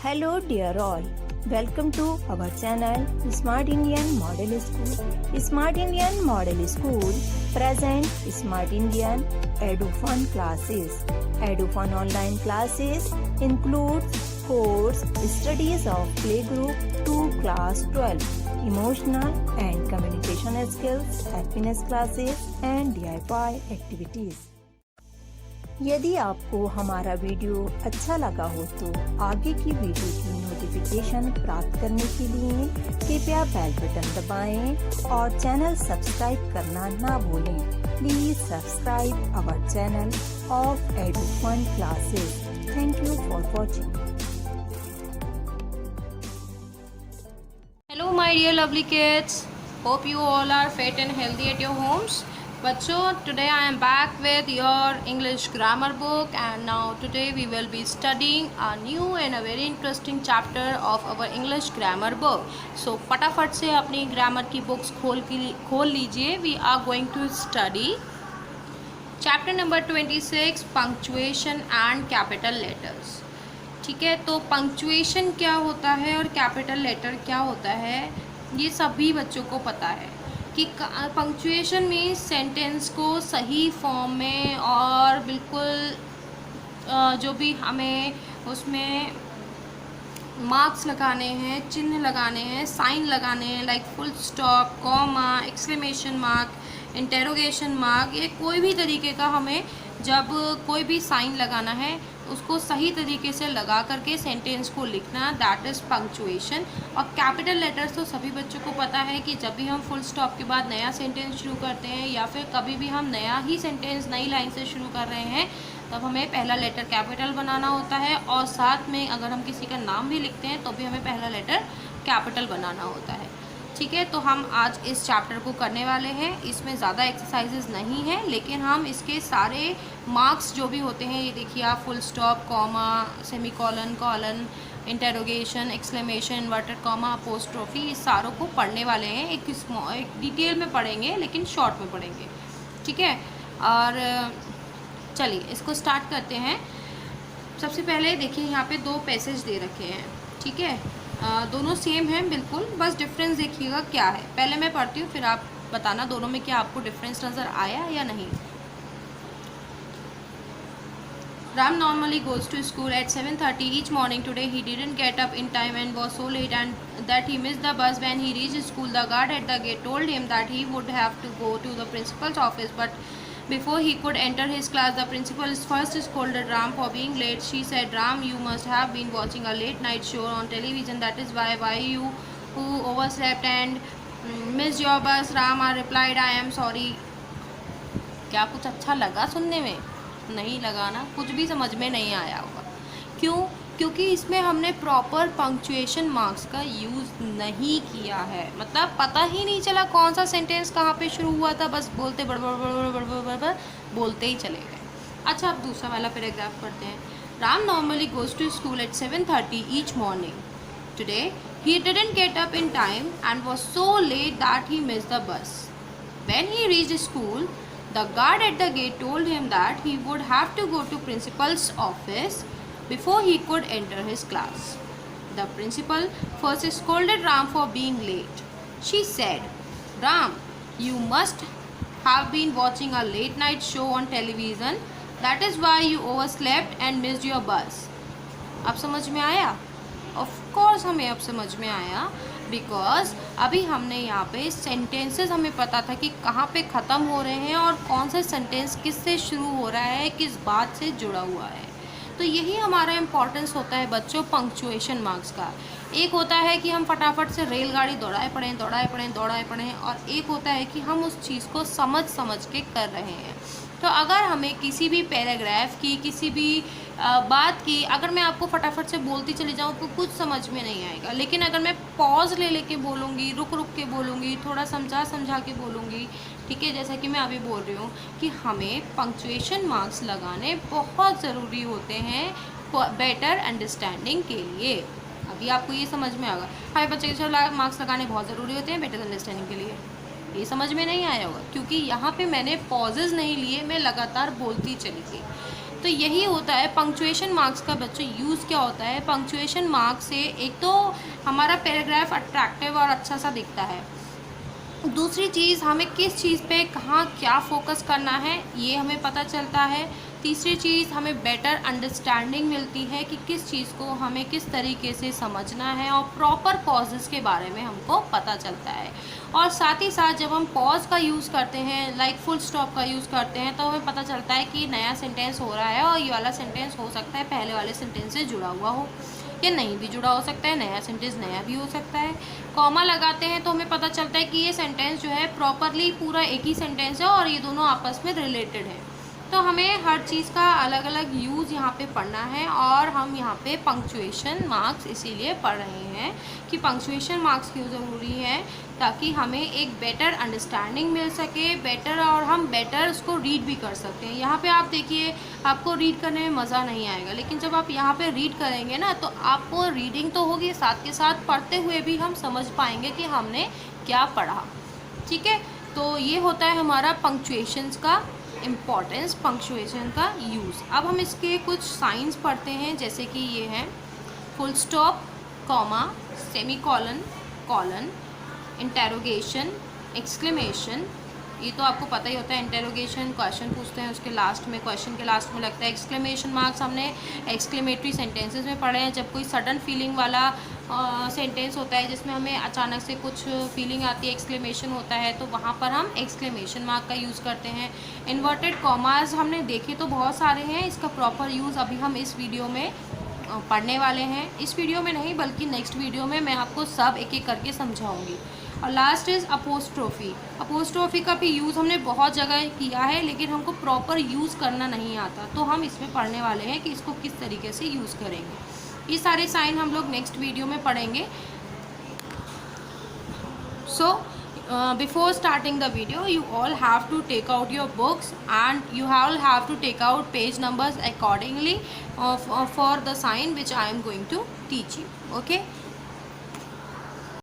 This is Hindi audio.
Hello dear all, welcome to our channel Smart Indian Model School. Smart Indian Model School present Smart Indian EduFun classes. EduFun online classes includes course studies of playgroup to class 12, emotional and communication skills, happiness classes and DIY activities. यदि आपको हमारा वीडियो अच्छा लगा हो तो आगे की वीडियो की नोटिफिकेशन प्राप्त करने के लिए कृपया बेल बटन दबाएं और चैनल सब्सक्राइब करना ना भूलें। Please subscribe our channel of EduFun classes. Thank you for watching. Hello my dear lovely kids, hope you all are fit and healthy at your homes. बच्चों, today I am back with your English grammar book and now today we will be studying a new and a very interesting chapter of our English grammar book. So फटाफट से अपनी grammar की books खोल लीजिए. We are going to study chapter number 26 punctuation and capital letters. ठीक है, तो पंक्चुएशन क्या होता है और कैपिटल लेटर क्या होता है ये सभी बच्चों को पता है कि पंक्चुएशन मीन्स सेंटेंस को सही फॉर्म में और बिल्कुल जो भी हमें उसमें मार्क्स लगाने हैं, चिन्ह लगाने हैं, साइन लगाने हैं, like full stop, comma, exclamation mark, interrogation mark, ये कोई भी तरीके का हमें जब कोई भी साइन लगाना है उसको सही तरीके से लगा करके सेंटेंस को लिखना, दैट इज़ पंक्चुएशन। और कैपिटल लेटर्स तो सभी बच्चों को पता है कि जब भी हम फुल स्टॉप के बाद नया सेंटेंस शुरू करते हैं या फिर कभी भी हम नया ही सेंटेंस नई लाइन से शुरू कर रहे हैं तब हमें पहला लेटर कैपिटल बनाना होता है और साथ में अगर हम किसी का नाम भी लिखते हैं तो भी हमें पहला लेटर कैपिटल बनाना होता है। ठीक है, तो हम आज इस चैप्टर को करने वाले हैं। इसमें ज़्यादा एक्सरसाइजेज नहीं हैं लेकिन हम इसके सारे मार्क्स जो भी होते हैं, ये देखिए आप, full stop, comma, semicolon, colon, interrogation, exclamation, inverted comma, apostrophe, इस सारों को पढ़ने वाले हैं। एक डिटेल में पढ़ेंगे लेकिन शॉर्ट में पढ़ेंगे। ठीक है, और चलिए इसको स्टार्ट करते हैं। सबसे पहले देखिए यहाँ पे दो पैसेज दे रखे हैं। ठीक है, दोनों सेम हैं बिल्कुल, बस डिफरेंस देखिएगा क्या है। पहले मैं पढ़ती हूँ फिर आप बताना दोनों में क्या आपको डिफरेंस नज़र आया या नहीं। Ram normally goes to school at 7:30 each morning. Today he didn't get up in time and was so late and that he missed the bus. When he reached school, the guard at the gate told him that he would have to go to the principal's office, but before he could enter his class, the principal first scolded Ram for being late. She said, "Ram, you must have been watching a late night show on television. That is why you who overslept and missed your bus." Ram replied, "I am sorry." क्या कुछ अच्छा लगा सुनने में? नहीं लगा ना, कुछ भी समझ में नहीं आया होगा। क्यों? क्योंकि इसमें हमने प्रॉपर पंक्चुएशन मार्क्स का यूज़ नहीं किया है। मतलब पता ही नहीं चला कौन सा सेंटेंस कहाँ पे शुरू हुआ था, बस बोलते बड़ बोलते ही चले गए। अच्छा, अब दूसरा वाला पैराग्राफ पढ़ते हैं। Ram normally goes to school at 7:30 each morning. Today he didn't get up in time and was so late that he missed the bus. When he reached school, the guard at the gate told him that he would have to go to principal's office before he could enter his class. The principal first scolded Ram for being late. She said, "Ram, you must have been watching a late night show on television. That is why you overslept and missed your bus." अब समझ में आया? ऑफ कोर्स हमें अब समझ में आया, बिकॉज अभी हमने यहाँ पे सेंटेंसेस हमें पता था कि कहाँ पे ख़त्म हो रहे हैं और कौन सा सेंटेंस किस से शुरू हो रहा है, किस बात से जुड़ा हुआ है। तो यही हमारा इम्पोर्टेंस होता है बच्चों पंक्चुएशन मार्क्स का। एक होता है कि हम फटाफट से रेलगाड़ी दौड़ाए पढ़ें और एक होता है कि हम उस चीज़ को समझ के कर रहे हैं। तो अगर हमें किसी भी पैराग्राफ की, किसी भी बात की, अगर मैं आपको फटाफट से बोलती चली जाऊँ तो कुछ समझ में नहीं आएगा, लेकिन अगर मैं पॉज ले के बोलूँगी, रुक के बोलूँगी, थोड़ा समझा के बोलूँगी, ठीक है, जैसा कि मैं अभी बोल रही हूँ कि हमें पंक्चुएशन मार्क्स लगाने बहुत ज़रूरी होते हैं बेटर अंडरस्टैंडिंग के लिए। अभी आपको ये समझ में आएगा, हमें पंक्चुएशन मार्क्स लगाने बहुत ज़रूरी होते हैं बेटर अंडरस्टैंडिंग के लिए। ये समझ में नहीं आया होगा क्योंकि यहाँ पे मैंने पॉजेज़ नहीं लिए, मैं लगातार बोलती चली गई। तो यही होता है पंक्चुएशन मार्क्स का बच्चों यूज़ क्या होता है। पंक्चुएशन मार्क्स से एक तो हमारा पैराग्राफ अट्रैक्टिव और अच्छा सा दिखता है, दूसरी चीज़ हमें किस चीज़ पे कहाँ क्या फोकस करना है ये हमें पता चलता है, तीसरी चीज़ हमें बेटर अंडरस्टैंडिंग मिलती है कि किस चीज़ को हमें किस तरीके से समझना है, और प्रॉपर पॉजेज़ के बारे में हमको पता चलता है। और साथ ही साथ जब हम पॉज का यूज़ करते हैं, लाइक फुल स्टॉप का यूज़ करते हैं, तो हमें पता चलता है कि नया सेंटेंस हो रहा है और ये वाला सेंटेंस हो सकता है पहले वाले सेंटेंस से जुड़ा हुआ हो या नहीं भी जुड़ा हो सकता है, नया सेंटेंस नया भी हो सकता है। कॉमा लगाते हैं तो हमें पता चलता है कि ये सेंटेंस जो है प्रॉपरली पूरा एक ही सेंटेंस है और ये दोनों आपस में रिलेटेड है। तो हमें हर चीज़ का अलग अलग यूज़ यहाँ पे पढ़ना है, और हम यहाँ पे पंक्चुएशन मार्क्स इसीलिए पढ़ रहे हैं कि पंक्चुएशन मार्क्स क्यों ज़रूरी है, ताकि हमें एक बेटर अंडरस्टैंडिंग मिल सके, बेटर, और हम बेटर उसको रीड भी कर सकते हैं। यहाँ पे आप देखिए, आपको रीड करने में मज़ा नहीं आएगा, लेकिन जब आप यहाँ पे रीड करेंगे ना तो आपको रीडिंग तो होगी, साथ के साथ पढ़ते हुए भी हम समझ पाएंगे कि हमने क्या पढ़ा। ठीक है, तो ये होता है हमारा पंक्चुएशंस का इम्पॉर्टेंस, पंक्चुएशन का यूज़। अब हम इसके कुछ साइंस पढ़ते हैं, जैसे कि ये है full stop, comma, semi colon, colon, interrogation, exclamation. ये तो आपको पता ही होता है, इंटेरोगेशन क्वेश्चन पूछते हैं, उसके लास्ट में, क्वेश्चन के लास्ट में लगता है। एक्सक्लेमेशन मार्क्स हमने एक्सक्लेमेटरी सेंटेंसेस में पढ़े हैं, जब कोई सडन फीलिंग वाला सेंटेंस होता है जिसमें हमें अचानक से कुछ फीलिंग आती है, एक्सक्लेमेशन होता है, तो वहाँ पर हम एक्सक्लेमेशन मार्क का यूज़ करते हैं। इन्वर्टेड कॉमास हमने देखे तो बहुत सारे हैं, इसका प्रॉपर यूज़ अभी हम इस वीडियो में पढ़ने वाले हैं। इस वीडियो में नहीं बल्कि नेक्स्ट वीडियो में मैं आपको सब एक एक करके समझाऊंगी। और लास्ट इज़ अपोस्ट्रोफी। अपोस्ट्रोफी का भी यूज़ हमने बहुत जगह किया है, लेकिन हमको प्रॉपर यूज़ करना नहीं आता, तो हम इसमें पढ़ने वाले हैं कि इसको किस तरीके से यूज़ करेंगे। ये सारे साइन हम लोग नेक्स्ट वीडियो में पढ़ेंगे। So before starting the video, you all have to take out your books and you all have to take out page numbers accordingly for the sign which I am going to teach you. Okay.